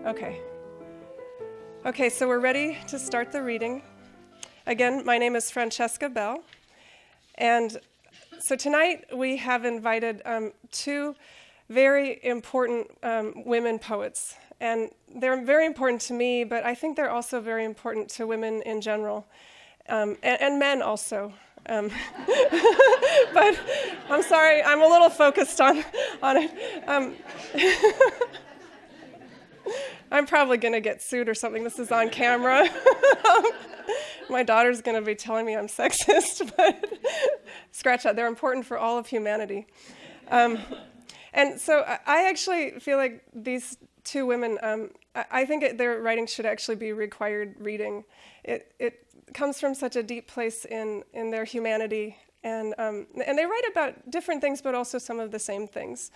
Okay. Okay, so we're ready to start the reading. Again, my name is Francesca Bell, and so tonight we have invited two very important women poets, and they're very important to me, but I think they're also very important to women in general, and men also. But I'm sorry, I'm a little focused on it. I'm probably going to get sued or something. This is on camera. My daughter's going to be telling me I'm sexist, but scratch that. They're important for all of humanity. And so I actually feel like these two women, I think their writing should actually be required reading. It comes from such a deep place in their humanity, and they write about different things, but also some of the same things.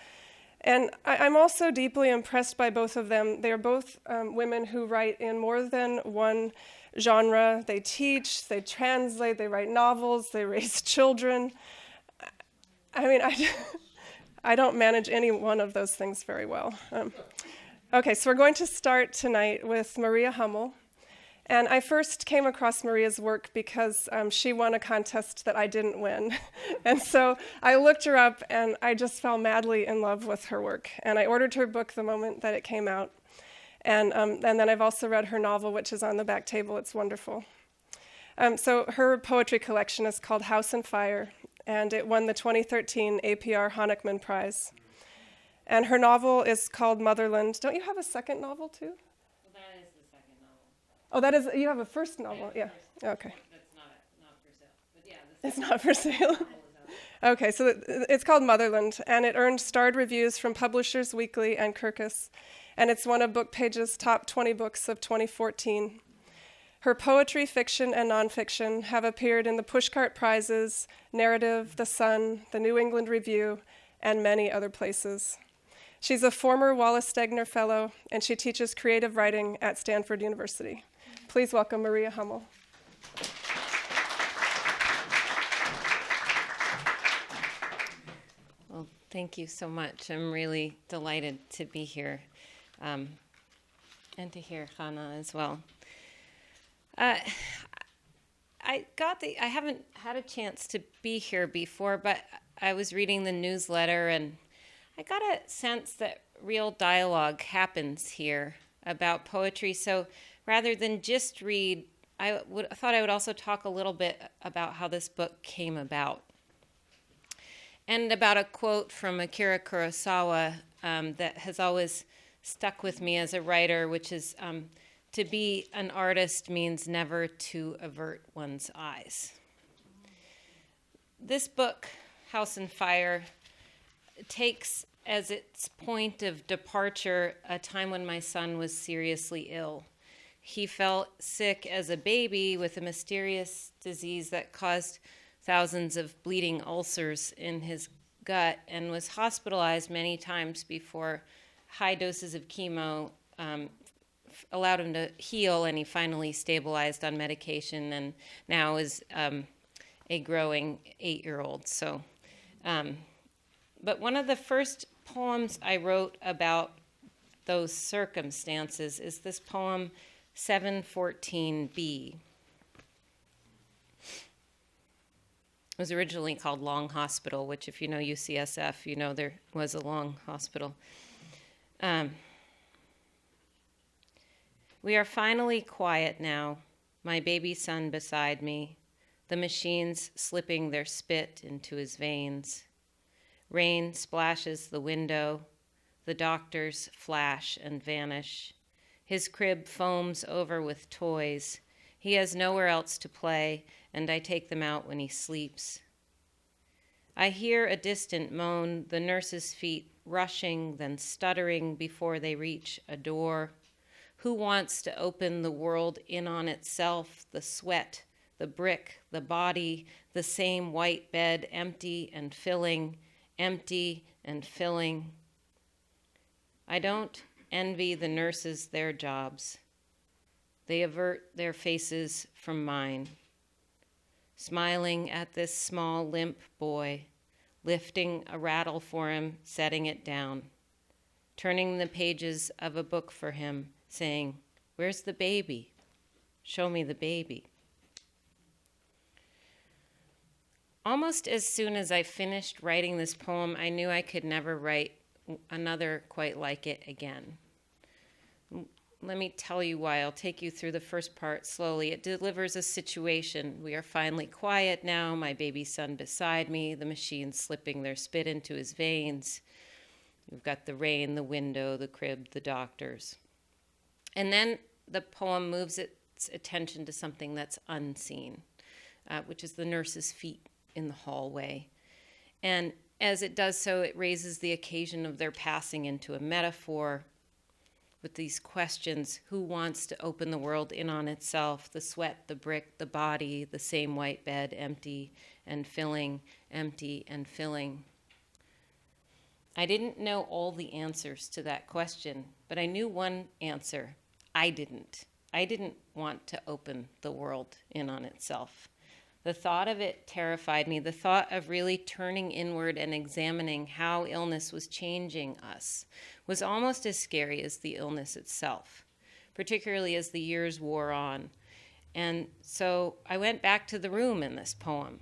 And I'm also deeply impressed by both of them. They're both women who write in more than one genre. They teach, they translate, they write novels, they raise children. I mean, I don't manage any one of those things very well. Okay, so we're going to start tonight with Maria Hummel. And I first came across Maria's work because she won a contest that I didn't win. And so I looked her up, and I just fell madly in love with her work. And I ordered her book the moment that it came out. And then I've also read her novel, which is on the back table. It's wonderful. So her poetry collection is called House and Fire, and it won the 2013 APR Honickman Prize. And her novel is called Motherland. Don't you have a second novel, too? Oh, that is, you have a first novel, yeah. Okay. That's not for sale, but yeah. It's not for sale. Okay, so it's called Motherland, and it earned starred reviews from Publishers Weekly and Kirkus, and it's one of BookPage's top 20 books of 2014. Her poetry, fiction, and nonfiction have appeared in the Pushcart Prizes, Narrative, The Sun, the New England Review, and many other places. She's a former Wallace Stegner Fellow, and she teaches creative writing at Stanford University. Please welcome Maria Hummel. Well, thank you so much. I'm really delighted to be here, and to hear Chana as well. I haven't had a chance to be here before, but I was reading the newsletter, and I got a sense that real dialogue happens here about poetry. So rather than just read, I thought I would also talk a little bit about how this book came about. And about a quote from Akira Kurosawa that has always stuck with me as a writer, which is, to be an artist means never to avert one's eyes. This book, House and Fire, takes as its point of departure a time when my son was seriously ill. He fell sick as a baby with a mysterious disease that caused thousands of bleeding ulcers in his gut and was hospitalized many times before high doses of chemo allowed him to heal, and he finally stabilized on medication and now is a growing 8-year-old. So, but one of the first poems I wrote about those circumstances is this poem, 714B. It was originally called Long Hospital, which if you know UCSF, you know there was a long hospital. We are finally quiet now, my baby son beside me, the machines slipping their spit into his veins. Rain splashes the window, the doctors flash and vanish. His crib foams over with toys. He has nowhere else to play, and I take them out when he sleeps. I hear a distant moan, the nurse's feet rushing, then stuttering before they reach a door. Who wants to open the world in on itself, the sweat, the brick, the body, the same white bed, empty and filling, empty and filling. I don't envy the nurses their jobs. They avert their faces from mine, smiling at this small, limp boy, lifting a rattle for him, setting it down, turning the pages of a book for him, saying, "Where's the baby? Show me the baby." Almost as soon as I finished writing this poem, I knew I could never write another quite like it again. Let me tell you why. I'll take you through the first part slowly. It delivers a situation. We are finally quiet now, my baby son beside me, the machine slipping their spit into his veins. We've got the rain, the window, the crib, the doctors. And then the poem moves its attention to something that's unseen, which is the nurse's feet in the hallway. And as it does so, it raises the occasion of their passing into a metaphor with these questions: who wants to open the world in on itself? The sweat, the brick, the body, the same white bed, empty and filling, empty and filling. I didn't know all the answers to that question, but I knew one answer. I didn't want to open the world in on itself. The thought of it terrified me. The thought of really turning inward and examining how illness was changing us was almost as scary as the illness itself, particularly as the years wore on. And so I went back to the room in this poem,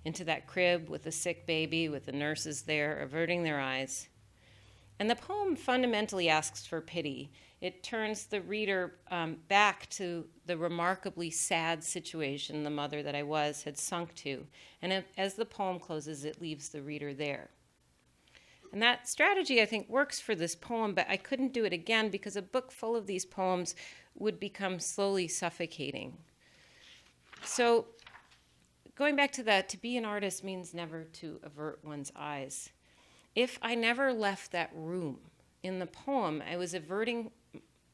into that crib with the sick baby, with the nurses there averting their eyes. And the poem fundamentally asks for pity. It turns the reader back to the remarkably sad situation the mother that I was had sunk to. And as the poem closes, it leaves the reader there. And that strategy, I think, works for this poem, but I couldn't do it again because a book full of these poems would become slowly suffocating. So going back to that, to be an artist means never to avert one's eyes. If I never left that room in the poem, I was averting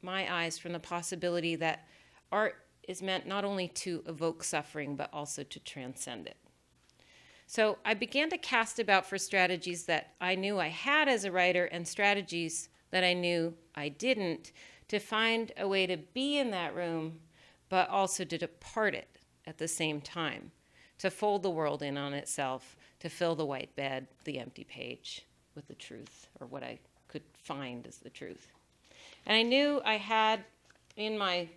my eyes from the possibility that art is meant not only to evoke suffering, but also to transcend it. So I began to cast about for strategies that I knew I had as a writer and strategies that I knew I didn't, to find a way to be in that room, but also to depart it at the same time, to fold the world in on itself, to fill the white bed, the empty page, with the truth, or what I could find as the truth. And I knew I had in my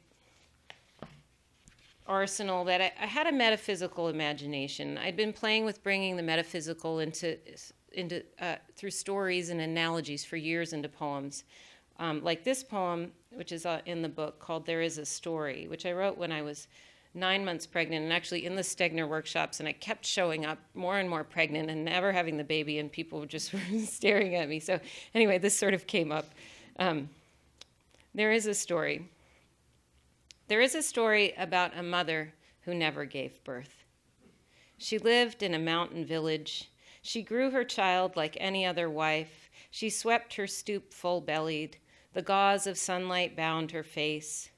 arsenal that I had a metaphysical imagination. I'd been playing with bringing the metaphysical into through stories and analogies for years into poems. Like this poem, which is in the book, called There Is a Story, which I wrote when I was 9 months pregnant and actually in the Stegner workshops, and I kept showing up more and more pregnant and never having the baby, and people were just staring at me. So anyway, this sort of came up. There is a story. There is a story about a mother who never gave birth. She lived in a mountain village. She grew her child like any other wife. She swept her stoop full-bellied. The gauze of sunlight bound her face.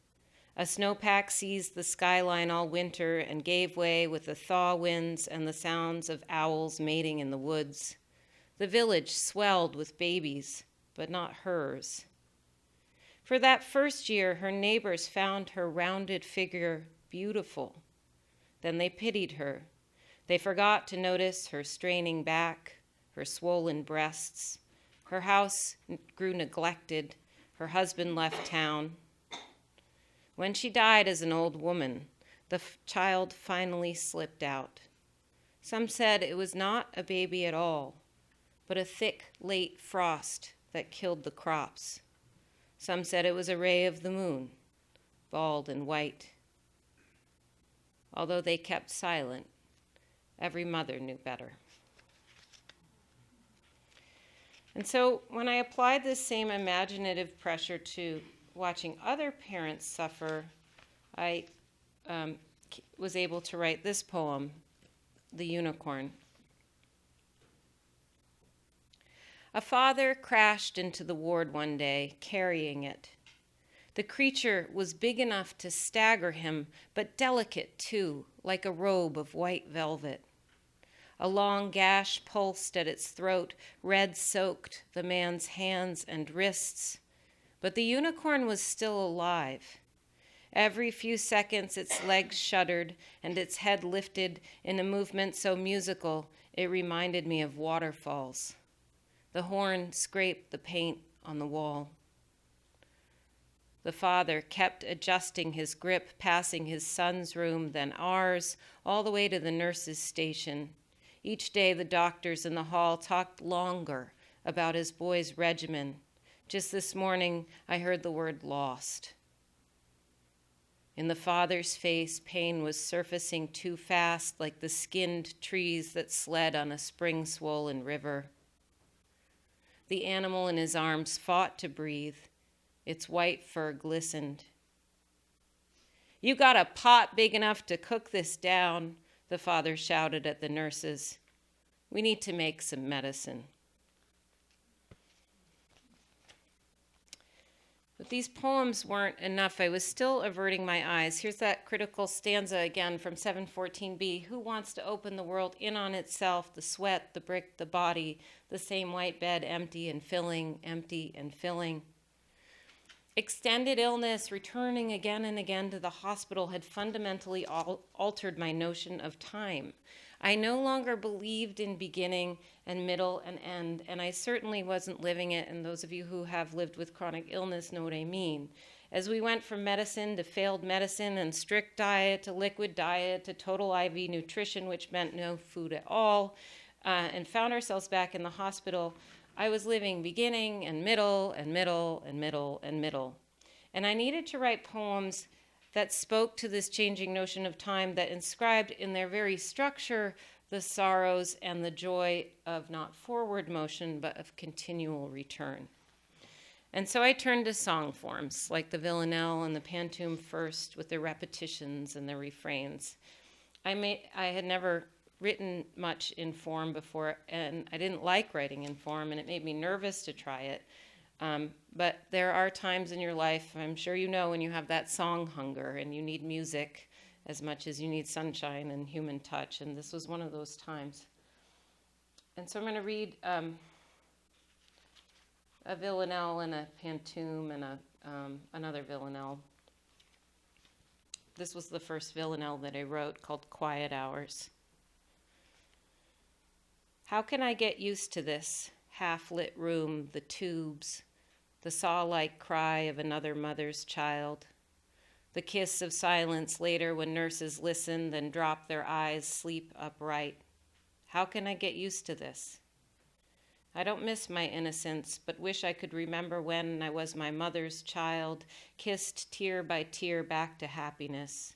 A snowpack seized the skyline all winter and gave way with the thaw winds and the sounds of owls mating in the woods. The village swelled with babies, but not hers. For that first year, her neighbors found her rounded figure beautiful. Then they pitied her. They forgot to notice her straining back, her swollen breasts. Her house grew neglected. Her husband left town. When she died as an old woman, the child finally slipped out. Some said it was not a baby at all, but a thick, late frost that killed the crops. Some said it was a ray of the moon, bald and white. Although they kept silent, every mother knew better. And so when I applied this same imaginative pressure to watching other parents suffer, I was able to write this poem, The Unicorn. A father crashed into the ward one day, carrying it. The creature was big enough to stagger him, but delicate too, like a robe of white velvet. A long gash pulsed at its throat, red soaked the man's hands and wrists. But the unicorn was still alive. Every few seconds its legs shuddered and its head lifted in a movement so musical it reminded me of waterfalls. The horn scraped the paint on the wall. The father kept adjusting his grip, passing his son's room, then ours, all the way to the nurse's station. Each day the doctors in the hall talked longer about his boy's regimen. Just this morning, I heard the word lost. In the father's face, pain was surfacing too fast, like the skinned trees that sled on a spring-swollen river. The animal in his arms fought to breathe. Its white fur glistened. "You got a pot big enough to cook this down," the father shouted at the nurses. "We need to make some medicine." But these poems weren't enough. I was still averting my eyes. Here's that critical stanza again from 714b. Who wants to open the world in on itself, the sweat, the brick, the body, the same white bed, empty and filling, empty and filling? Extended illness, returning again and again to the hospital, had fundamentally altered my notion of time. I no longer believed in beginning and middle and end, and I certainly wasn't living it, and those of you who have lived with chronic illness know what I mean. As we went from medicine to failed medicine and strict diet to liquid diet to total IV nutrition, which meant no food at all, and found ourselves back in the hospital, I was living beginning and middle and middle and middle and middle. And I needed to write poems that spoke to this changing notion of time, that inscribed in their very structure the sorrows and the joy of not forward motion, but of continual return. And so I turned to song forms, like the villanelle and the pantoum first, with their repetitions and their refrains. I had never written much in form before, and I didn't like writing in form, and it made me nervous to try it. But there are times in your life, I'm sure you know, when you have that song hunger and you need music as much as you need sunshine and human touch, and this was one of those times. And so I'm going to read a villanelle and a pantoum and another villanelle. This was the first villanelle that I wrote, called Quiet Hours. How can I get used to this half-lit room, the tubes, the saw-like cry of another mother's child, the kiss of silence later when nurses listen, then drop their eyes, sleep upright? How can I get used to this? I don't miss my innocence, but wish I could remember when I was my mother's child, kissed tear by tear back to happiness.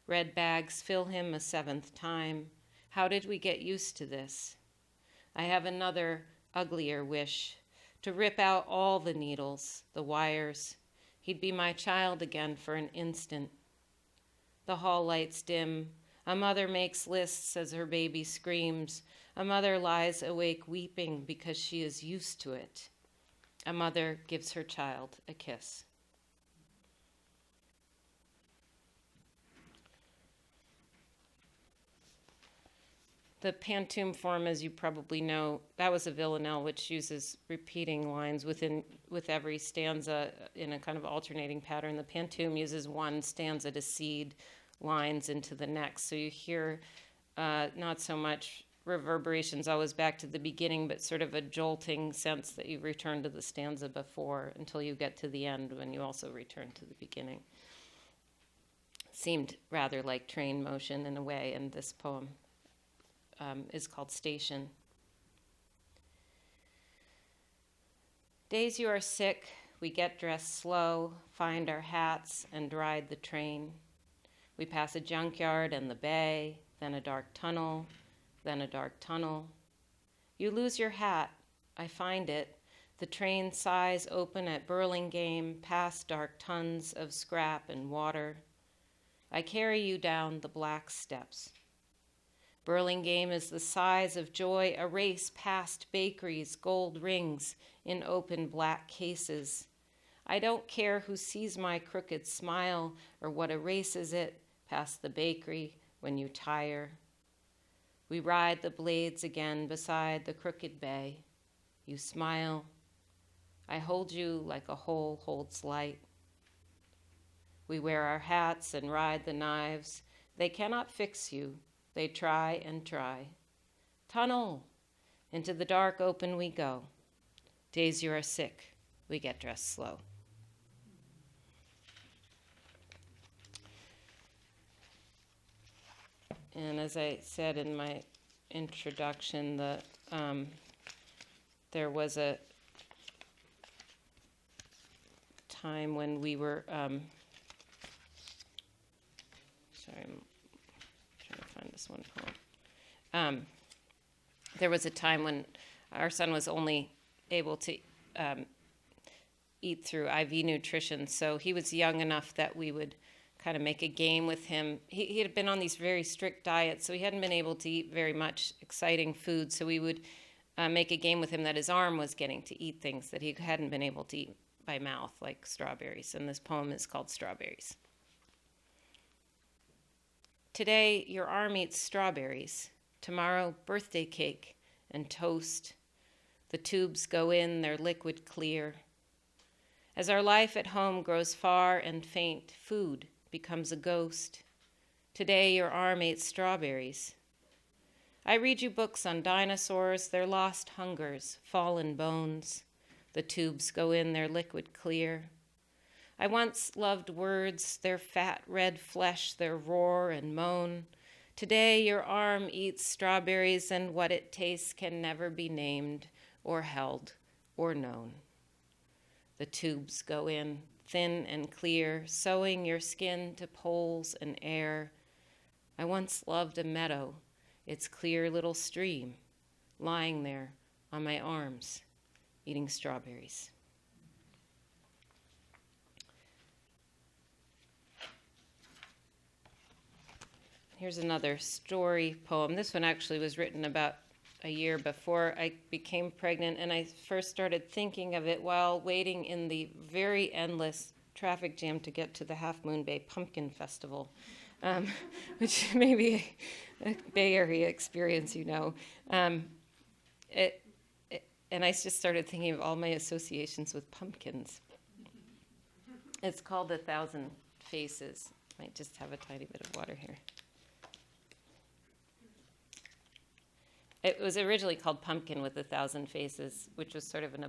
Red bags fill him a seventh time. How did we get used to this? I have another uglier wish, to rip out all the needles, the wires. He'd be my child again for an instant. The hall lights dim. A mother makes lists as her baby screams. A mother lies awake weeping because she is used to it. A mother gives her child a kiss. The pantoum form, as you probably know, that was a villanelle, which uses repeating lines with every stanza in a kind of alternating pattern. The pantoum uses one stanza to seed lines into the next. So you hear not so much reverberations always back to the beginning, but sort of a jolting sense that you return to the stanza before until you get to the end, when you also return to the beginning. Seemed rather like train motion in a way, and this poem is called Station. Days you are sick, we get dressed slow, find our hats, and ride the train. We pass a junkyard and the bay, then a dark tunnel, then a dark tunnel. You lose your hat, I find it. The train sighs open at Burlingame, past dark tons of scrap and water. I carry you down the black steps. Burlingame is the size of joy, a race past bakeries, gold rings in open black cases. I don't care who sees my crooked smile or what erases it past the bakery when you tire. We ride the blades again beside the crooked bay. You smile. I hold you like a hole holds light. We wear our hats and ride the knives. They cannot fix you. They try and try. Tunnel. Into the dark open we go. Days you are sick, we get dressed slow. And as I said in my introduction, there was a time when we were, sorry, I'm trying to find this one poem. There was a time when our son was only able to eat through IV nutrition, so he was young enough that we would kind of make a game with him. He had been on these very strict diets, so he hadn't been able to eat very much exciting food, so we would make a game with him that his arm was getting to eat things that he hadn't been able to eat by mouth, like strawberries, and this poem is called Strawberries. Today, your arm eats strawberries. Tomorrow, birthday cake and toast. The tubes go in, they're liquid clear. As our life at home grows far and faint, food becomes a ghost. Today, your arm ate strawberries. I read you books on dinosaurs, their lost hungers, fallen bones. The tubes go in, they're liquid clear. I once loved words, their fat red flesh, their roar and moan. Today your arm eats strawberries, and what it tastes can never be named or held or known. The tubes go in, thin and clear, sewing your skin to poles and air. I once loved a meadow, its clear little stream, lying there on my arms, eating strawberries. Here's another story poem. This one actually was written about a year before I became pregnant, and I first started thinking of it while waiting in the very endless traffic jam to get to the Half Moon Bay Pumpkin Festival, which may be a Bay Area experience, you know. And I just started thinking of all my associations with pumpkins. It's called 1,000 Faces. Might just have a tiny bit of water here. It was originally called Pumpkin with 1,000 Faces, which was sort of an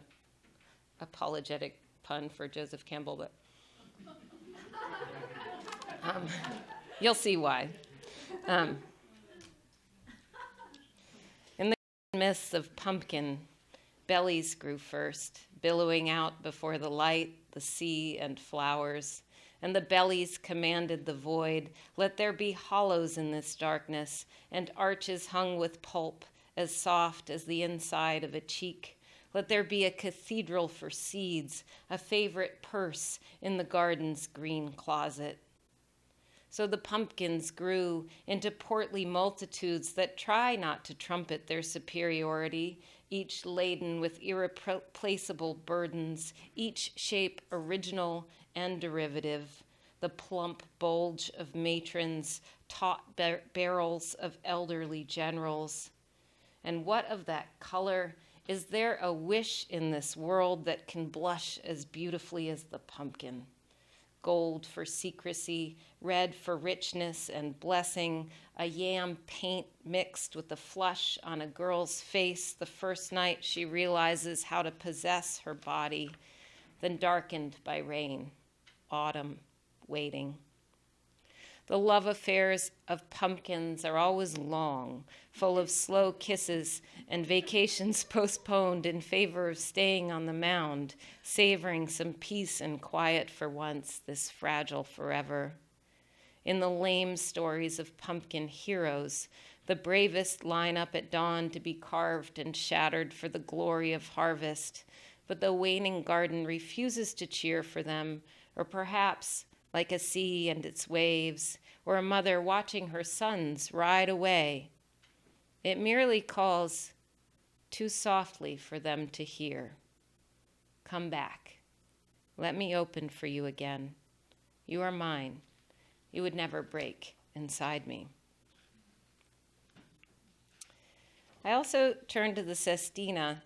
apologetic pun for Joseph Campbell, but you'll see why. In the myths of pumpkin, bellies grew first, billowing out before the light, the sea, and flowers. And the bellies commanded the void, let there be hollows in this darkness, and arches hung with pulp, as soft as the inside of a cheek. Let there be a cathedral for seeds, a favorite purse in the garden's green closet. So the pumpkins grew into portly multitudes that try not to trumpet their superiority, each laden with irreplaceable burdens, each shape original and derivative, the plump bulge of matrons, taut barrels of elderly generals. And what of that color? Is there a wish in this world that can blush as beautifully as the pumpkin? Gold for secrecy, red for richness and blessing, a yam paint mixed with the flush on a girl's face the first night she realizes how to possess her body, then darkened by rain, autumn, waiting. The love affairs of pumpkins are always long, full of slow kisses and vacations postponed in favor of staying on the mound, savoring some peace and quiet for once, this fragile forever. In the lame stories of pumpkin heroes, the bravest line up at dawn to be carved and shattered for the glory of harvest, but the waning garden refuses to cheer for them, or perhaps like a sea and its waves, or a mother watching her sons ride away. It merely calls too softly for them to hear. Come back. Let me open for you again. You are mine. You would never break inside me. I also turned to the sestina,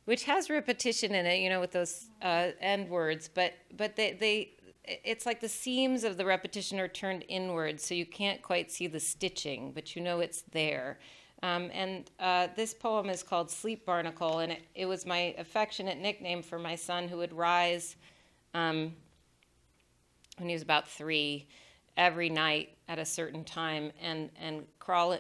which has repetition in it, you know, with those end words, but it's like the seams of the repetition are turned inward, so you can't quite see the stitching, but you know it's there. This poem is called Sleep Barnacle, and it was my affectionate nickname for my son who would rise when he was about 3, every night at a certain time and crawl,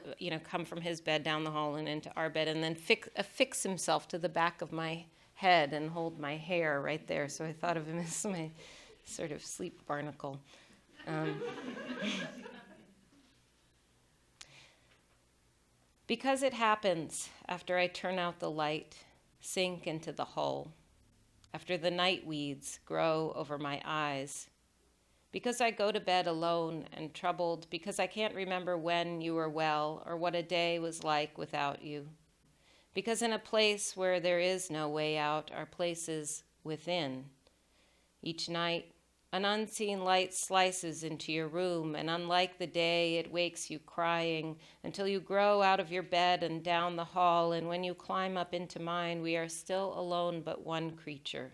come from his bed down the hall and into our bed, and then affix himself to the back of my head and hold my hair right there. So I thought of him as my sort of sleep barnacle. Because it happens after I turn out the light, sink into the hull, after the night weeds grow over my eyes, because I go to bed alone and troubled, because I can't remember when you were well or what a day was like without you, because in a place where there is no way out are places within. Each night, an unseen light slices into your room, and unlike the day, it wakes you crying until you grow out of your bed and down the hall, and when you climb up into mine, we are still alone but one creature.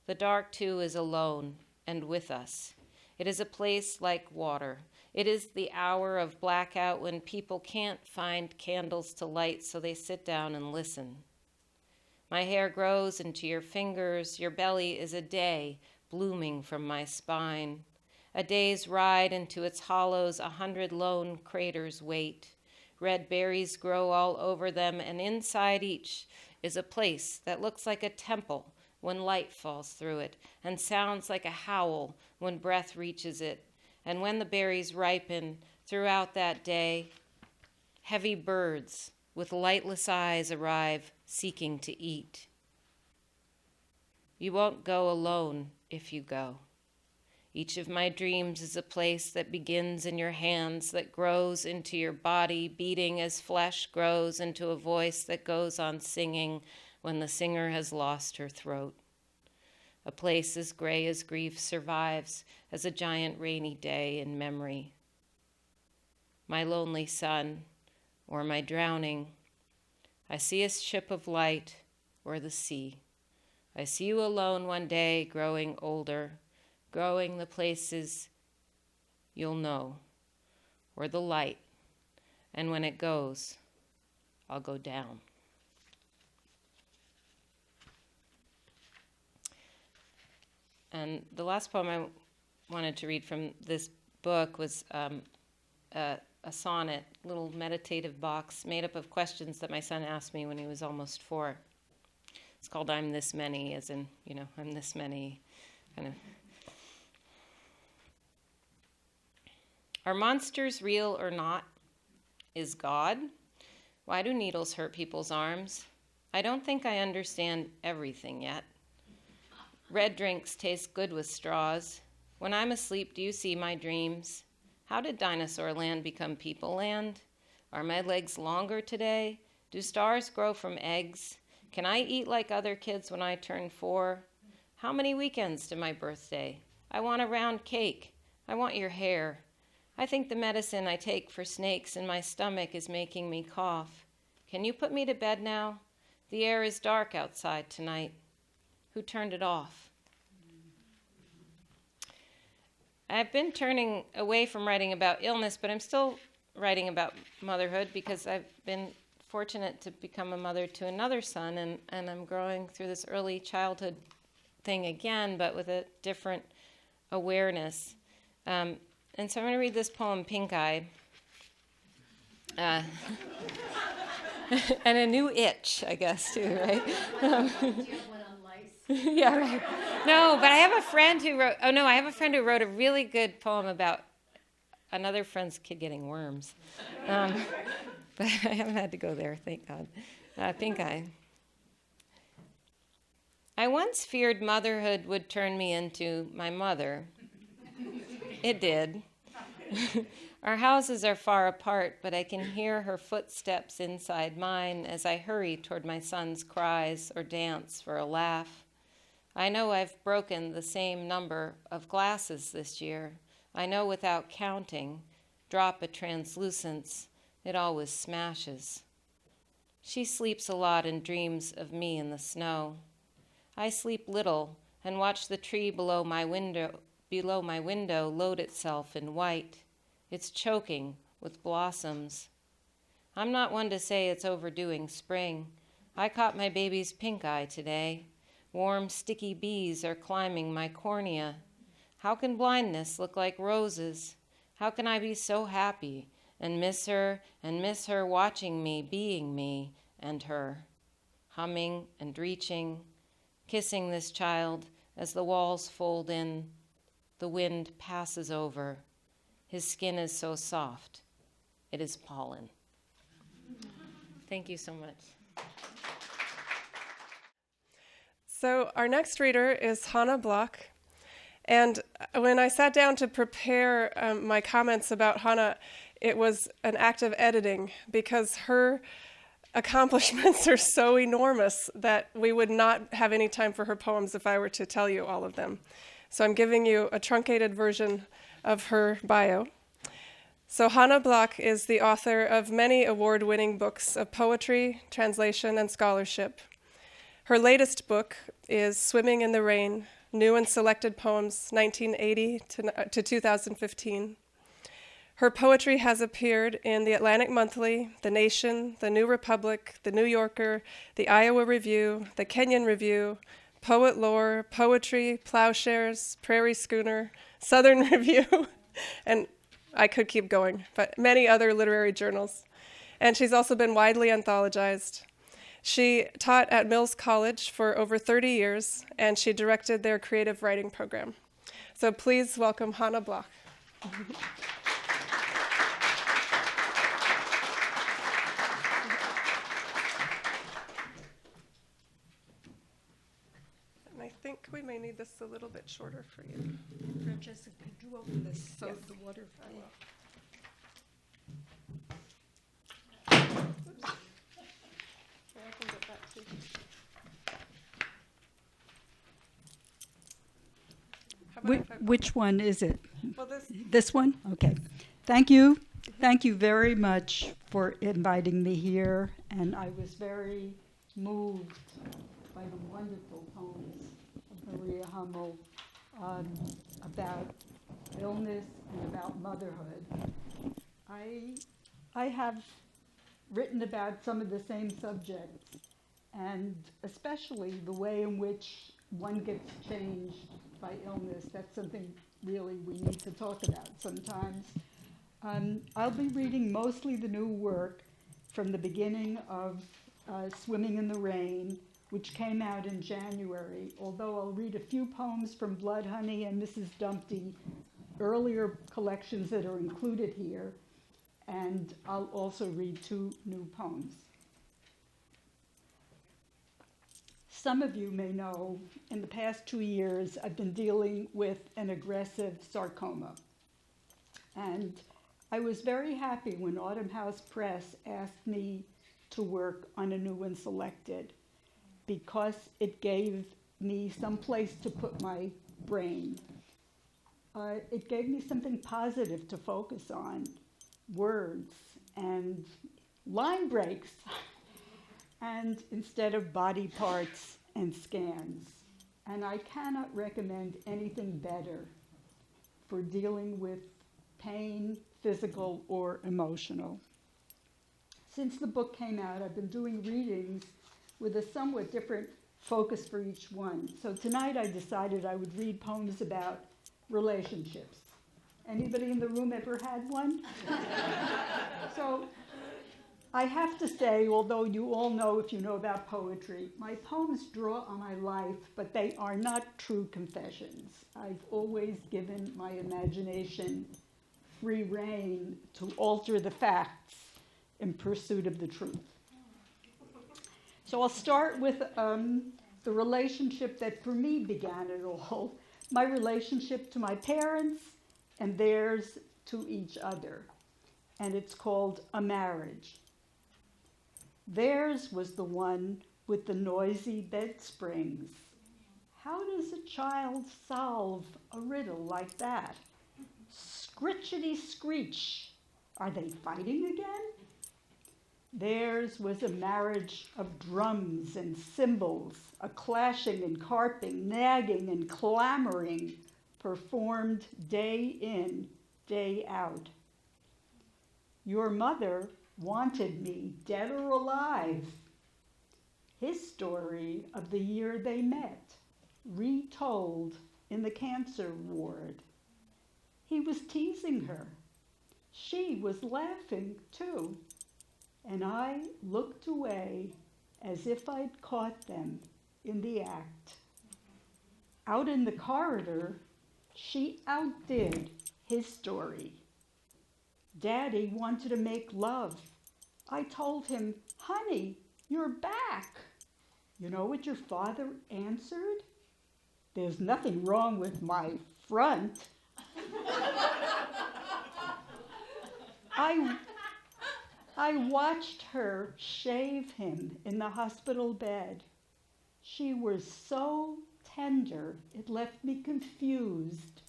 The dark, too, is alone and with us. It is a place like water. It is the hour of blackout when people can't find candles to light, so they sit down and listen. My hair grows into your fingers. Your belly is a day blooming from my spine. A day's ride into its hollows, 100 lone craters wait. Red berries grow all over them, and inside each is a place that looks like a temple when light falls through it, and sounds like a howl when breath reaches it. And when the berries ripen throughout that day, heavy birds with lightless eyes arrive, seeking to eat. You won't go alone if you go. Each of my dreams is a place that begins in your hands, that grows into your body, beating as flesh grows into a voice that goes on singing when the singer has lost her throat. A place as gray as grief survives as a giant rainy day in memory. My lonely son, or my drowning, I see a ship of light or the sea. I see you alone one day, growing older, growing the places you'll know, or the light, and when it goes, I'll go down. And the last poem I wanted to read from this book was a sonnet, little meditative box made up of questions that my son asked me when he was almost 4. It's called I'm This Many, as in, I'm this many, kind of. Are monsters real or not? Is God? Why do needles hurt people's arms? I don't think I understand everything yet. Red drinks taste good with straws. When I'm asleep, do you see my dreams? How did dinosaur land become people land? Are my legs longer today? Do stars grow from eggs? Can I eat like other kids when I turn 4? How many weekends to my birthday? I want a round cake. I want your hair. I think the medicine I take for snakes in my stomach is making me cough. Can you put me to bed now? The air is dark outside tonight. Who turned it off? I've been turning away from writing about illness, but I'm still writing about motherhood because I've been fortunate to become a mother to another son, and I'm growing through this early childhood thing again, but with a different awareness. And so I'm going to read this poem, Pink Eye. And a new itch, I guess, too, right? Do you have one on lice? Yeah, right. No, but I have a friend who wrote a really good poem about another friend's kid getting worms. But I haven't had to go there, thank God. Pink Eye. I once feared motherhood would turn me into my mother. It did. Our houses are far apart, but I can hear her footsteps inside mine as I hurry toward my son's cries or dance for a laugh. I know I've broken the same number of glasses this year. I know without counting, drop a translucence, it always smashes. She sleeps a lot and dreams of me in the snow. I sleep little and watch the tree below my window load itself in white. It's choking with blossoms. I'm not one to say it's overdoing spring. I caught my baby's pink eye today. Warm, sticky bees are climbing my cornea. How can blindness look like roses? How can I be so happy and miss her watching me, being me and her, humming and reaching, kissing this child as the walls fold in, the wind passes over. His skin is so soft, it is pollen. Thank you so much. So our next reader is Chana Bloch. And when I sat down to prepare my comments about Chana, it was an act of editing because her accomplishments are so enormous that we would not have any time for her poems if I were to tell you all of them. So I'm giving you a truncated version of her bio. So Chana Bloch is the author of many award-winning books of poetry, translation, and scholarship. Her latest book is Swimming in the Rain, New and Selected Poems, 1980 to 2015. Her poetry has appeared in the Atlantic Monthly, The Nation, The New Republic, The New Yorker, the Iowa Review, the Kenyon Review, Poet Lore, Poetry, Plowshares, Prairie Schooner, Southern Review, and I could keep going, but many other literary journals. And she's also been widely anthologized. She taught at Mills College for over 30 years, and she directed their creative writing program. So please welcome Chana Bloch. And I think we may need this a little bit shorter for you. Francesca, could you open this so Yes. the water I will. Yeah, I can get that too. How about if I- Which one is it? well, this, This one? Okay. Thank you. Thank you very much for inviting me here. And I was very moved by the wonderful poems of Maria Hummel about illness and about motherhood. I have written about some of the same subjects, and especially the way in which one gets changed by illness. That's something really we need to talk about sometimes. I'll be reading mostly the new work from the beginning of Swimming in the Rain, which came out in January, although I'll read a few poems from Blood Honey and Mrs. Dumpty, earlier collections that are included here, and I'll also read 2 new poems. Some of you may know, in the past 2 years, I've been dealing with an aggressive sarcoma. And I was very happy when Autumn House Press asked me to work on a new and selected, because it gave me some place to put my brain. It gave me something positive to focus on, words and line breaks, and instead of body parts and scans. And I cannot recommend anything better for dealing with pain, physical or emotional. Since the book came out, I've been doing readings with a somewhat different focus for each one. So tonight I decided I would read poems about relationships. Anybody in the room ever had one? So I have to say, although you all know if you know about poetry, my poems draw on my life, but they are not true confessions. I've always given my imagination free rein to alter the facts in pursuit of the truth. So I'll start with the relationship that for me began it all, my relationship to my parents and theirs to each other. And it's called A Marriage. Theirs was the one with the noisy bed springs. How does a child solve a riddle like that? Scritchety screech. Are they fighting again? Theirs was a marriage of drums and cymbals, a clashing and carping, nagging and clamoring, performed day in, day out. Your mother wanted me dead or alive. His story of the year they met, retold in the cancer ward. He was teasing her. She was laughing too, and I looked away as if I'd caught them in the act. Out in the corridor, she outdid his story. Daddy wanted to make love. I told him, "Honey, you're back." You know what your father answered? "There's nothing wrong with my front." I watched her shave him in the hospital bed. She was so tender, it left me confused.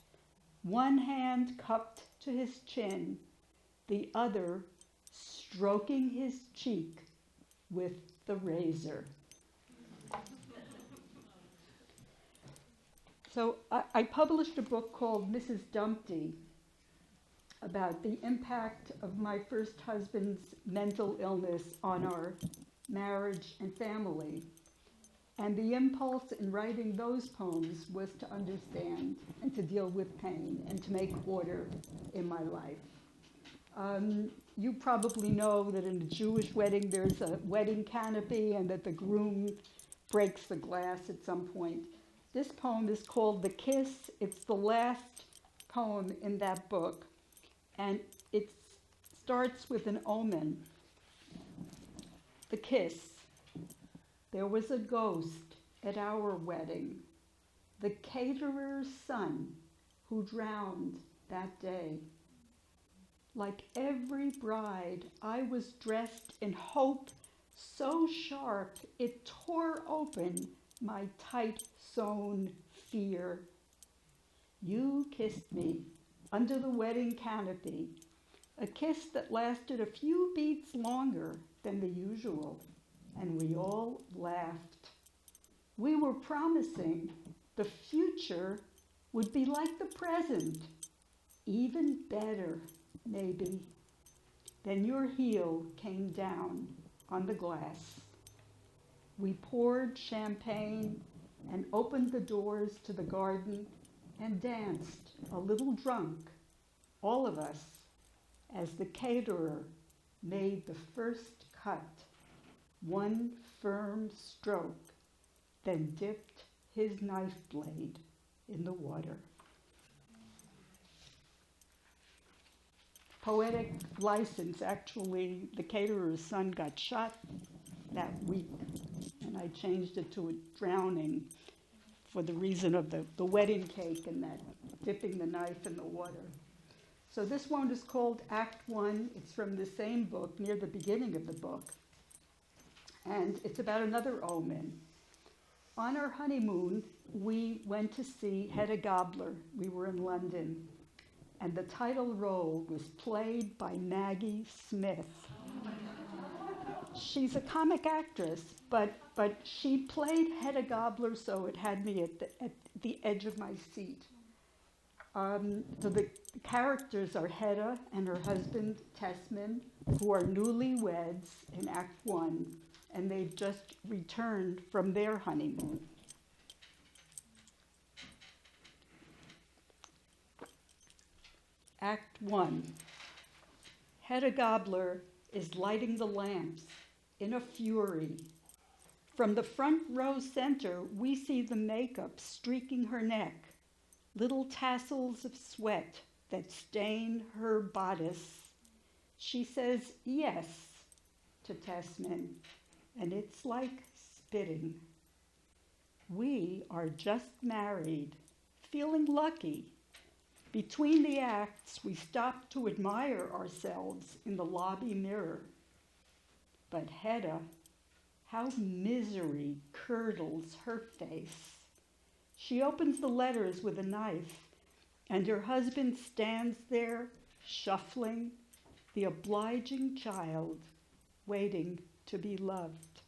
One hand cupped to his chin, the other stroking his cheek with the razor. So I published a book called Mrs. Dumpty about the impact of my first husband's mental illness on our marriage and family. And the impulse in writing those poems was to understand and to deal with pain and to make order in my life. You probably know that in a Jewish wedding there's a wedding canopy and that the groom breaks the glass at some point. This poem is called The Kiss. It's the last poem in that book. And it starts with an omen. The kiss. There was a ghost at our wedding, the caterer's son who drowned that day. Like every bride, I was dressed in hope so sharp it tore open my tight-sewn fear. You kissed me under the wedding canopy, a kiss that lasted a few beats longer than the usual, and we all laughed. We were promising the future would be like the present, even better, maybe. Then your heel came down on the glass. We poured champagne and opened the doors to the garden and danced, a little drunk, all of us, as the caterer made the first cut, one firm stroke, then dipped his knife blade in the water. Poetic license. Actually, the caterer's son got shot that week, and I changed it to a drowning for the reason of the wedding cake and that dipping the knife in the water. So this one is called Act One. It's from the same book, near the beginning of the book. And it's about another omen. On our honeymoon, we went to see Hedda Gabler. We were in London. And the title role was played by Maggie Smith. She's a comic actress, but she played Hedda Gabler, so it had me at the edge of my seat. So the characters are Hedda and her husband, Tessman, who are newlyweds in Act One, and they've just returned from their honeymoon. Act One. Hedda Gabler is lighting the lamps in a fury. From the front row center, we see the makeup streaking her neck, little tassels of sweat that stain her bodice. She says yes to Tessman, and it's like spitting. We are just married, feeling lucky. Between the acts, we stop to admire ourselves in the lobby mirror. But Hedda, how misery curdles her face. She opens the letters with a knife, and her husband stands there, shuffling, the obliging child, waiting to be loved.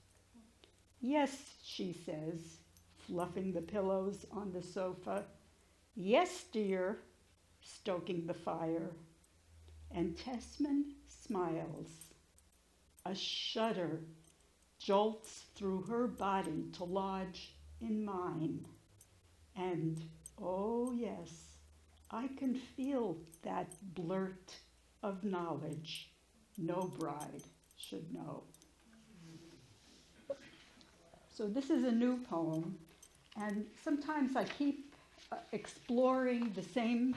Yes, she says, fluffing the pillows on the sofa. Yes, dear, stoking the fire. And Tessman smiles. A shudder jolts through her body to lodge in mine. And, oh pass, I can feel that blurt of knowledge no bride should know. So this is a new poem, and sometimes I keep exploring the same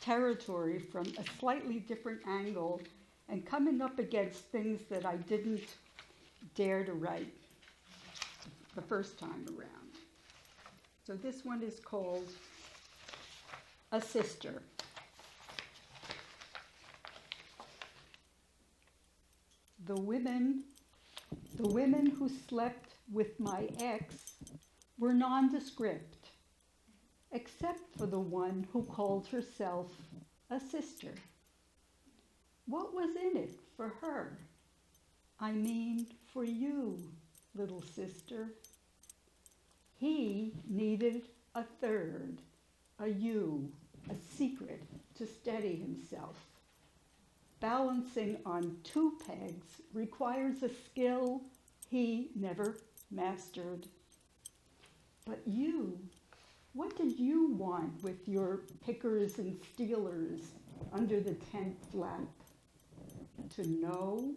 territory from a slightly different angle and coming up against things that I didn't dare to write the first time around. So this one is called A Sister. The women who slept with my ex were nondescript, except for the one who called herself a sister. What was in it for her? I mean, for you, little sister. He needed a third, a you, a secret to steady himself. Balancing on two pegs requires a skill he never mastered. But you, what did you want with your pickers and stealers under the tent flap? To know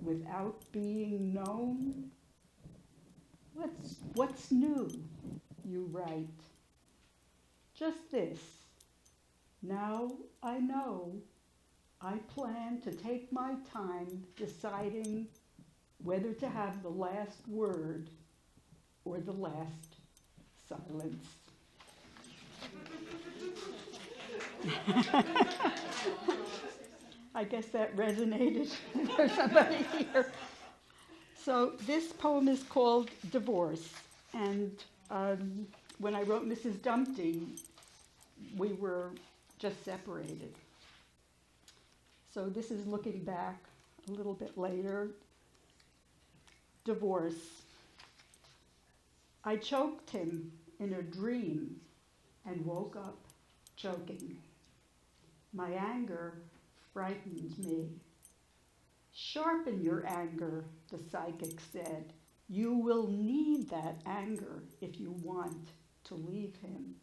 without being known? What's new, you write? Just this. Now I know I plan to take my time deciding whether to have the last word or the last silence. I guess that resonated for somebody here. So this poem is called Divorce, and when I wrote Mrs. Dumpty, we were just separated. So this is looking back a little bit later. Divorce. I choked him in a dream and woke up choking. My anger frightened me. Sharpen your anger, the psychic said. You will need that anger if you want to leave him.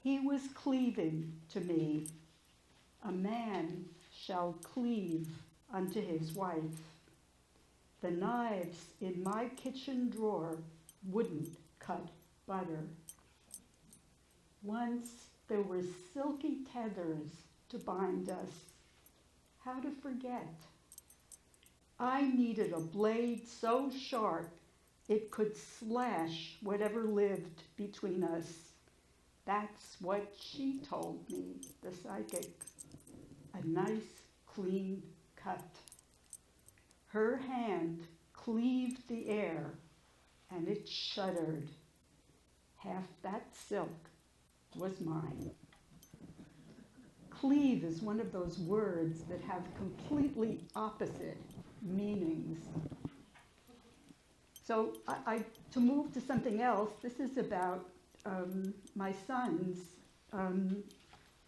He was cleaving to me. A man shall cleave unto his wife. The knives in my kitchen drawer wouldn't cut butter. Once there were silky tethers to bind us. How to forget? I needed a blade so sharp it could slash whatever lived between us. That's what she told me, the psychic. A nice, clean cut. Her hand cleaved the air, and it shuddered. Half that silk was mine. Cleave is one of those words that have completely opposite meanings. So to move to something else, this is about my sons,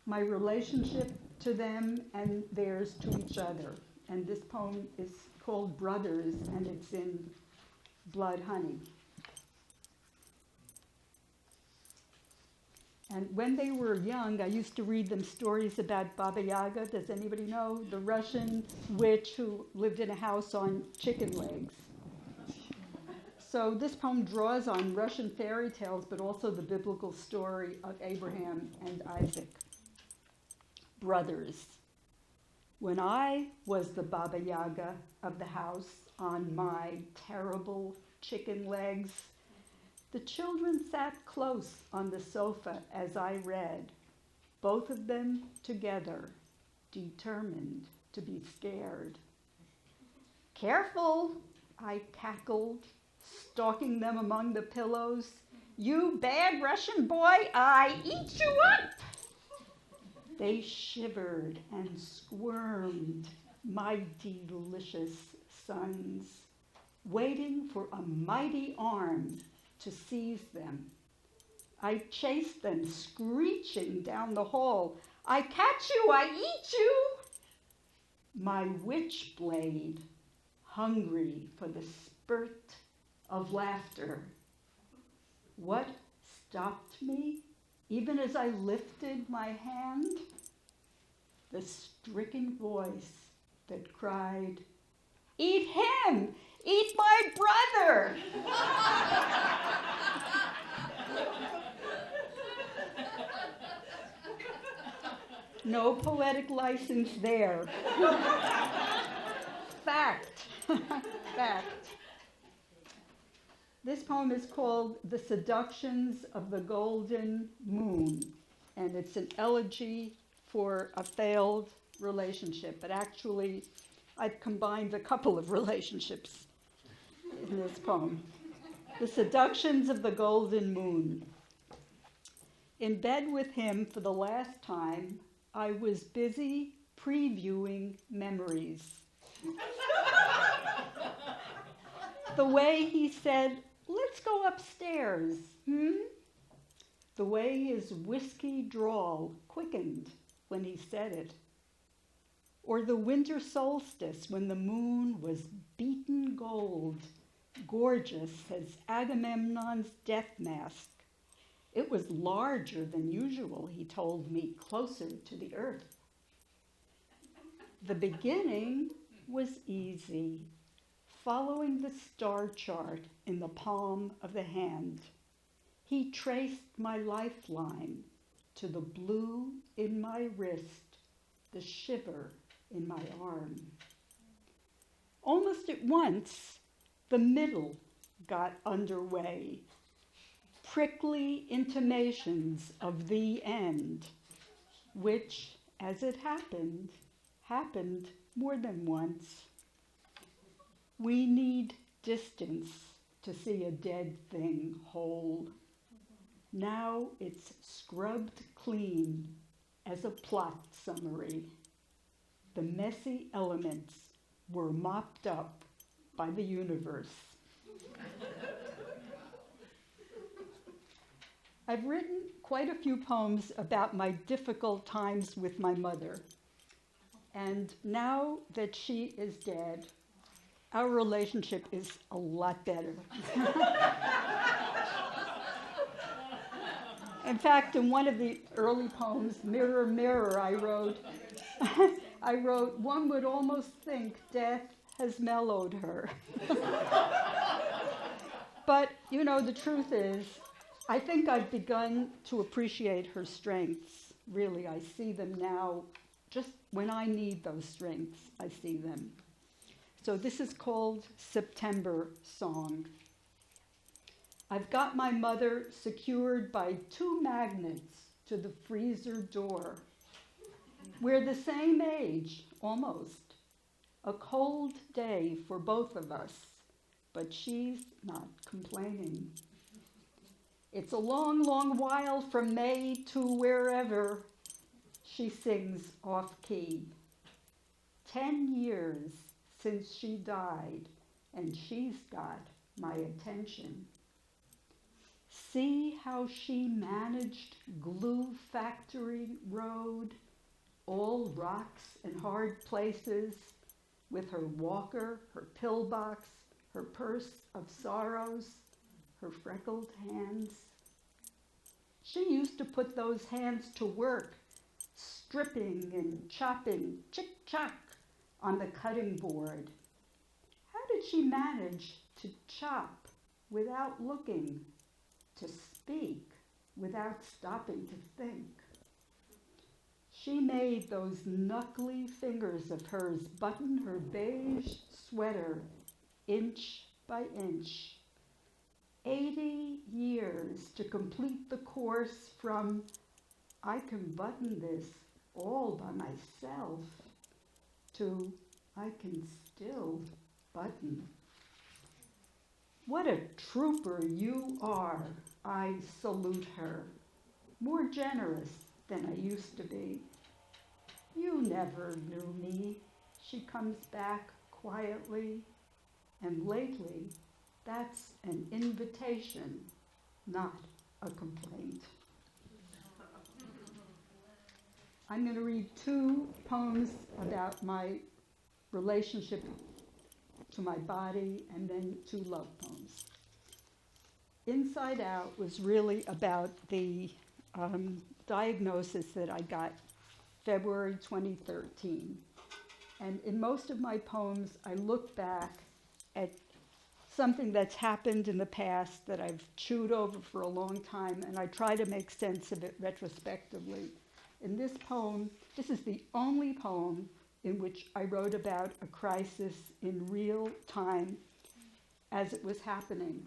my relationship to them and theirs to each other. And this poem is called Brothers, and it's in Blood Honey. And when they were young, I used to read them stories about Baba Yaga. Does anybody know? The Russian witch who lived in a house on chicken legs. So this poem draws on Russian fairy tales, but also the biblical story of Abraham and Isaac. Brothers. When I was the Baba Yaga of the house on my terrible chicken legs, the children sat close on the sofa as I read, both of them together, determined to be scared. Careful, I cackled, stalking them among the pillows. You bad Russian boy, I eat you up! They shivered and squirmed, my delicious sons, waiting for a mighty arm to seize them. I chased them, screeching down the hall. I catch you, I eat you! My witch blade, hungry for the spurt of laughter. What stopped me? Even as I lifted my hand, the stricken voice that cried, "Eat him! Eat my brother!" No poetic license there. Fact. Fact. This poem is called The Seductions of the Golden Moon, and it's an elegy for a failed relationship. But actually, I've combined a couple of relationships in this poem. The Seductions of the Golden Moon. In bed with him for the last time, I was busy previewing memories. The way he said, "Let's go upstairs, The way his whiskey drawl quickened when he said it. Or the winter solstice when the moon was beaten gold, gorgeous as Agamemnon's death mask. It was larger than usual, he told me, closer to the earth. The beginning was easy, following the star chart in the palm of the hand. He traced my lifeline to the blue in my wrist, the shiver in my arm. Almost at once, the middle got underway. Prickly intimations of the end, which, as it happened more than once. We need distance to see a dead thing whole. Now it's scrubbed clean as a plot summary. The messy elements were mopped up by the universe. I've written quite a few poems about my difficult times with my mother. And now that she is dead, our relationship is a lot better. In fact, in one of the early poems, Mirror, Mirror, I wrote, one would almost think death has mellowed her. But, the truth is, I think I've begun to appreciate her strengths. Really, I see them now. Just when I need those strengths, I see them. So this is called September Song. I've got my mother secured by 2 magnets to the freezer door. We're the same age, almost. A cold day for both of us, but she's not complaining. It's a long, long while from May to wherever, she sings off-key. 10 years since she died, and she's got my attention. See how she managed Glue Factory Road, all rocks and hard places, with her walker, her pillbox, her purse of sorrows, her freckled hands. She used to put those hands to work, stripping and chopping, chick-chock, on the cutting board. How did she manage to chop without looking, to speak without stopping to think? She made those knuckly fingers of hers button her beige sweater inch by inch. 80 years to complete the course from I can button this all by myself to I can still button. What a trooper you are, I salute her, more generous than I used to be. You never knew me, she comes back quietly, and lately, that's an invitation, not a complaint. I'm going to read 2 poems about my relationship to my body, and then 2 love poems. Inside Out was really about the diagnosis that I got February 2013. And in most of my poems, I look back at something that's happened in the past that I've chewed over for a long time, and I try to make sense of it retrospectively. In this poem, this is the only poem in which I wrote about a crisis in real time as it was happening.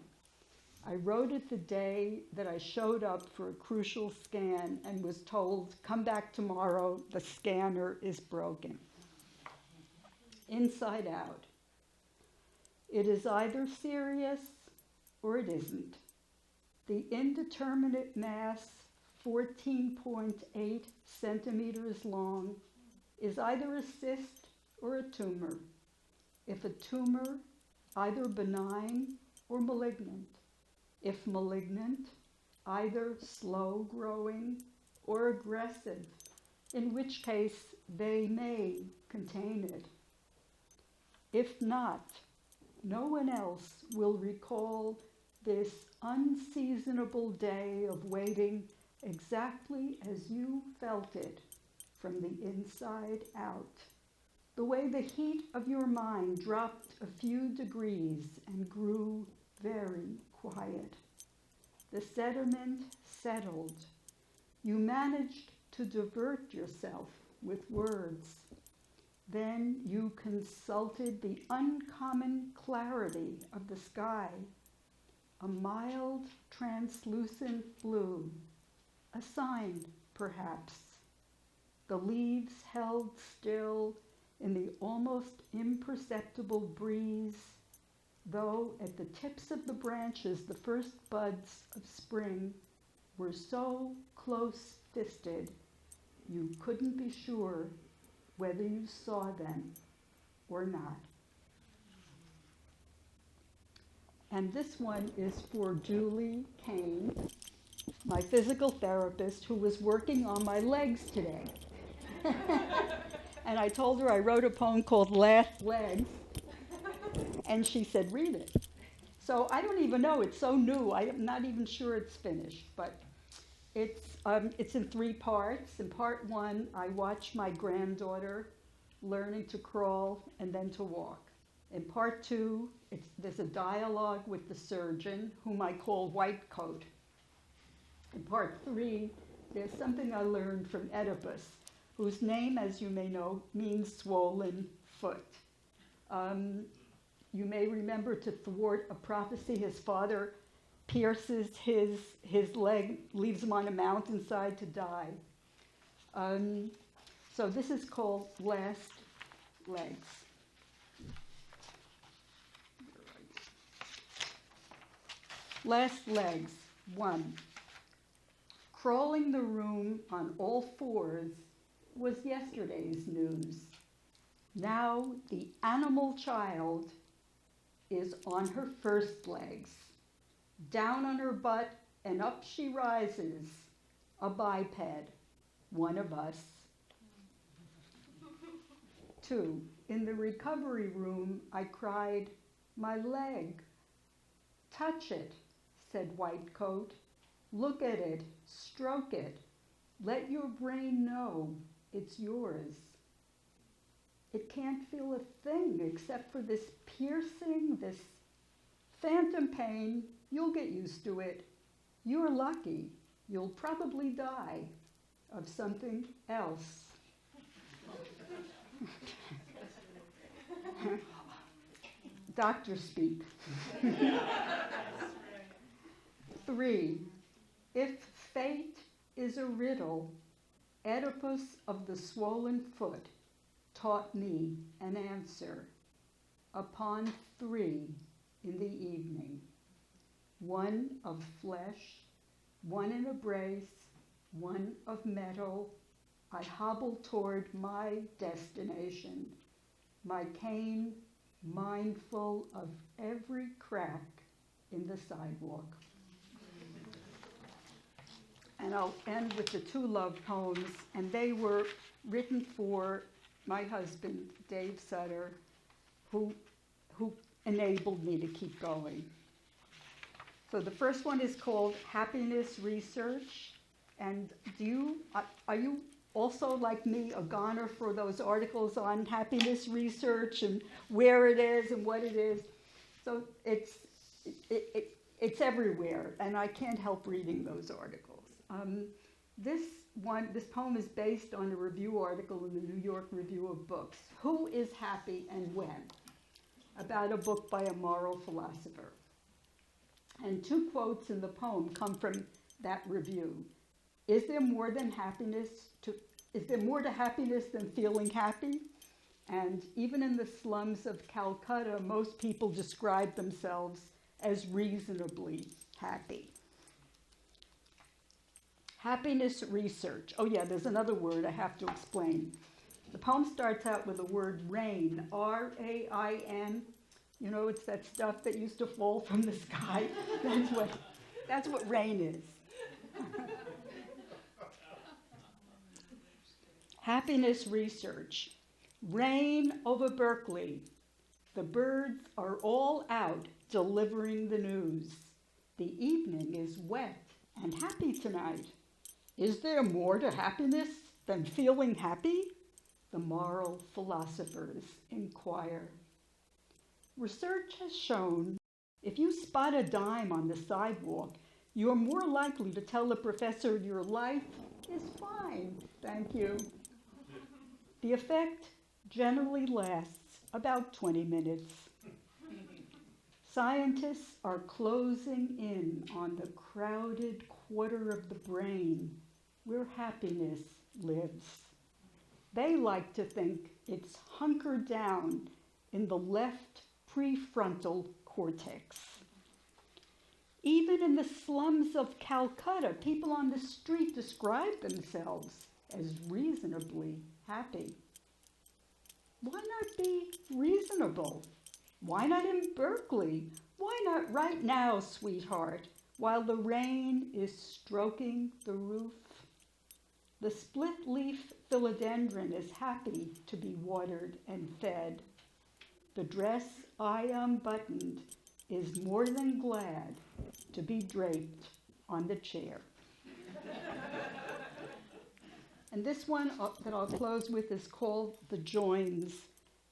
I wrote it the day that I showed up for a crucial scan and was told, "Come back tomorrow, the scanner is broken." Inside out. It is either serious or it isn't. The indeterminate mass, 14.8 centimeters long, is either a cyst or a tumor. If a tumor, either benign or malignant. If malignant, either slow growing or aggressive, in which case they may contain it. If not, no one else will recall this unseasonable day of waiting exactly as you felt it from the inside out. The way the heat of your mind dropped a few degrees and grew very quiet. The sediment settled. You managed to divert yourself with words. Then you consulted the uncommon clarity of the sky, a mild, translucent blue, a sign, perhaps. The leaves held still in the almost imperceptible breeze, though at the tips of the branches the first buds of spring were so close-fisted you couldn't be sure whether you saw them or not. And this one is for Julie Kane, my physical therapist, who was working on my legs today. And I told her I wrote a poem called Last Legs, and she said, read it. So I don't even know, it's so new, I'm not even sure it's finished, but it's in 3 parts. In part 1, I watch my granddaughter learning to crawl and then to walk. In part 2, there's a dialogue with the surgeon, whom I call White Coat. In part 3, there's something I learned from Oedipus, whose name, as you may know, means swollen foot. You may remember, to thwart a prophecy, his father pierces his leg, leaves him on a mountainside to die. So this is called Last Legs. Last Legs, 1. Crawling the room on all fours was yesterday's news. Now the animal child is on her first legs. Down on her butt and up she rises, a biped, one of us. 2, in the recovery room, I cried, "My leg." "Touch it," said White Coat. "Look at it, stroke it. Let your brain know it's yours." It can't feel a thing except for this piercing, this phantom pain. You'll get used to it. You're lucky. You'll probably die of something else. Doctor speak. 3, if fate is a riddle, Oedipus of the swollen foot taught me an answer. Upon 3 in the evening, 1 of flesh, 1 in a brace, 1 of metal, I hobbled toward my destination, my cane mindful of every crack in the sidewalk. And I'll end with the 2 love poems, and they were written for my husband, Dave Sutter, who enabled me to keep going. So the first one is called Happiness Research, And are you also, like me, a goner for those articles on happiness research and where it is and what it is? So it's everywhere, and I can't help reading those articles. This poem is based on a review article in the New York Review of Books, Who is Happy and When? About a book by a moral philosopher. And 2 quotes in the poem come from that review. Is there more to happiness than feeling happy? And even in the slums of Calcutta, most people describe themselves as reasonably happy. Happiness research. Oh yeah, there's another word I have to explain. The poem starts out with the word rain, R-A-I-N. You know, it's that stuff that used to fall from the sky. That's what rain is. Happiness research. Rain over Berkeley. The birds are all out delivering the news. The evening is wet and happy tonight. Is there more to happiness than feeling happy? The moral philosophers inquire. Research has shown if you spot a dime on the sidewalk, you're more likely to tell the professor your life is fine, thank you. The effect generally lasts about 20 minutes. Scientists are closing in on the crowded quarter of the brain where happiness lives. They like to think it's hunkered down in the left prefrontal cortex. Even in the slums of Calcutta, people on the street describe themselves as reasonably happy. Why not be reasonable? Why not in Berkeley? Why not right now, sweetheart, while the rain is stroking the roof? The split-leaf philodendron is happy to be watered and fed. The dress I unbuttoned is more than glad to be draped on the chair. And this one that I'll close with is called The Joins.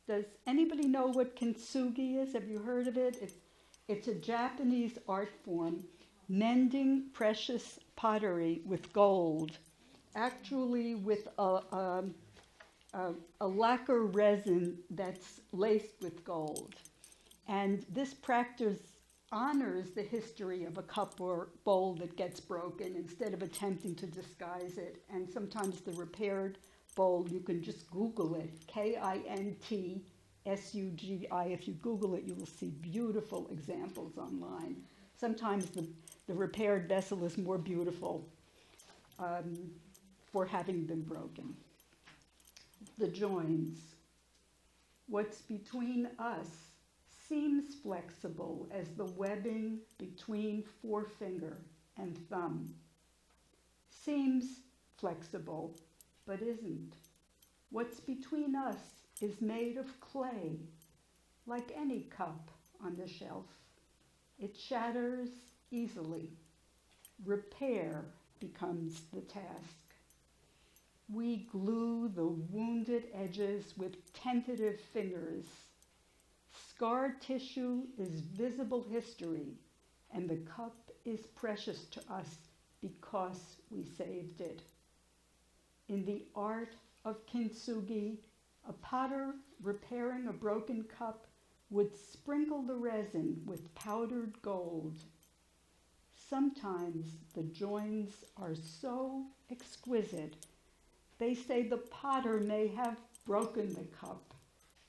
Does anybody know what kintsugi is? Have you heard of it? It's a Japanese art form, mending precious pottery with gold, actually with a lacquer resin that's laced with gold. And this practice honors the history of a cup or bowl that gets broken instead of attempting to disguise it. And sometimes the repaired bowl, you can just Google it, Kintsugi. If you Google it, you will see beautiful examples online. Sometimes the repaired vessel is more beautiful for having been broken. The joins. What's between us seems flexible as the webbing between forefinger and thumb. Seems flexible, but isn't. What's between us is made of clay, like any cup on the shelf. It shatters easily. Repair becomes the task. We glue the wounded edges with tentative fingers. Scar tissue is visible history, and the cup is precious to us because we saved it. In the art of kintsugi, a potter repairing a broken cup would sprinkle the resin with powdered gold. Sometimes the joins are so exquisite, they say the potter may have broken the cup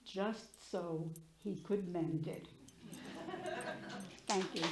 just so he could mend it. Thank you.